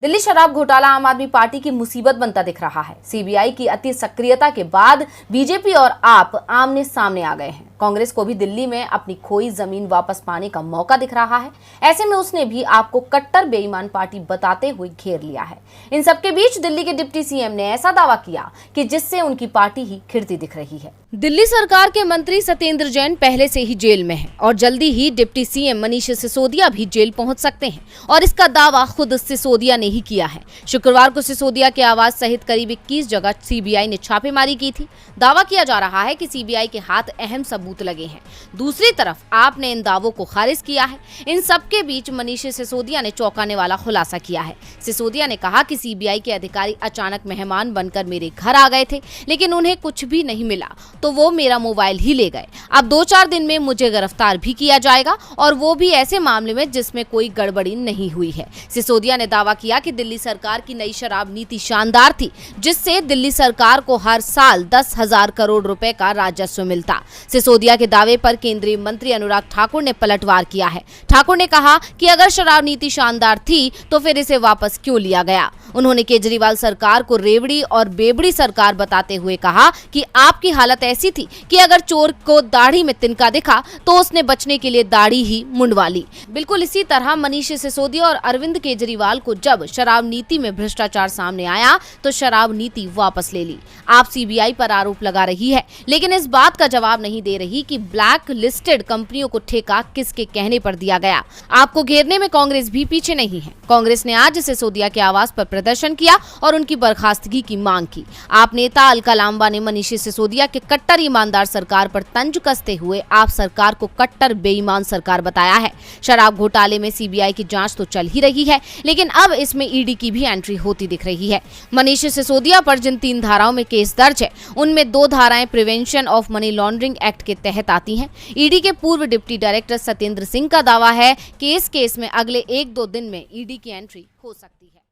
दिल्ली शराब घोटाला आम आदमी पार्टी की मुसीबत बनता दिख रहा है। सीबीआई की अति सक्रियता के बाद बीजेपी और आप आमने सामने आ गए हैं। कांग्रेस को भी दिल्ली में अपनी खोई जमीन वापस पाने का मौका दिख रहा है। ऐसे में उसने भी आपको कट्टर बेईमान पार्टी बताते हुए घेर लिया है। इन सबके बीच दिल्ली के डिप्टी सीएम ने ऐसा दावा किया कि जिससे उनकी पार्टी ही खिड़ती दिख रही है। दिल्ली सरकार के मंत्री सत्येंद्र जैन पहले से ही जेल में हैं और जल्दी ही डिप्टी सीएम मनीष सिसोदिया भी जेल पहुंच सकते हैं और इसका दावा खुद सिसोदिया ने ही किया है। शुक्रवार को सिसोदिया के आवास सहित करीब 21 जगह सीबीआई ने छापेमारी की थी। दावा किया जा रहा है कि सीबीआई के हाथ अहम सबूत लगे हैं। दूसरी तरफ आपने इन दावों को खारिज किया है। इन सबके बीच मनीष सिसोदिया ने चौंकाने वाला खुलासा किया है। सिसोदिया ने कहा कि सीबीआई के अधिकारी अचानक मेहमान बनकर मेरे घर आ गए थे, लेकिन उन्हें कुछ भी नहीं मिला तो वो मेरा मोबाइल ही ले गए। अब 2-4 दिन में मुझे गिरफ्तार भी किया जाएगा और वो भी ऐसे मामले में जिसमें कोई गड़बड़ी नहीं हुई है। सिसोदिया ने दावा किया कि दिल्ली सरकार की नई शराब नीति शानदार थी, जिससे दिल्ली सरकार को हर साल 10,000 करोड़ रुपए का राजस्व मिलता। सिसोदिया के दावे पर केंद्रीय मंत्री अनुराग ठाकुर ने पलटवार किया है। ठाकुर ने कहा कि अगर शराब नीति शानदार थी तो फिर इसे वापस क्यों लिया गया। उन्होंने केजरीवाल सरकार को रेवड़ी और बेबड़ी सरकार बताते हुए कहा कि आपकी हालत ऐसी थी कि अगर चोर को दाढ़ी में तिनका दिखा तो उसने बचने के लिए दाढ़ी ही मुंडवा ली। बिल्कुल इसी तरह मनीष सिसोदिया और अरविंद केजरीवाल को जब शराब नीति में भ्रष्टाचार सामने आया तो शराब नीति वापस ले ली। आप सीबीआई पर आरोप लगा रही है, लेकिन इस बात का जवाब नहीं दे रही कि ब्लैक लिस्टेड कंपनियों को ठेका किसके कहने पर दिया गया। आपको घेरने में कांग्रेस भी पीछे नहीं है। कांग्रेस ने आज सिसोदिया के आवास पर प्रदर्शन किया और उनकी बर्खास्तगी की मांग की। आप नेता अलका लांबा ने मनीष सिसोदिया के कट्टर ईमानदार सरकार पर तंज कसते हुए आप सरकार को कट्टर बेईमान सरकार बताया है। शराब घोटाले में सीबीआई की जांच तो चल ही रही है, लेकिन अब इसमें ईडी की भी एंट्री होती दिख रही है। मनीष सिसोदिया पर जिन 3 धाराओं में केस दर्ज है, उनमें 2 धाराएं prevention of money laundering act के तहत आती हैं। ईडी के पूर्व डिप्टी डायरेक्टर सत्येंद्र सिंह का दावा है कि इस केस में अगले 1-2 दिन में ईडी की एंट्री हो सकती है।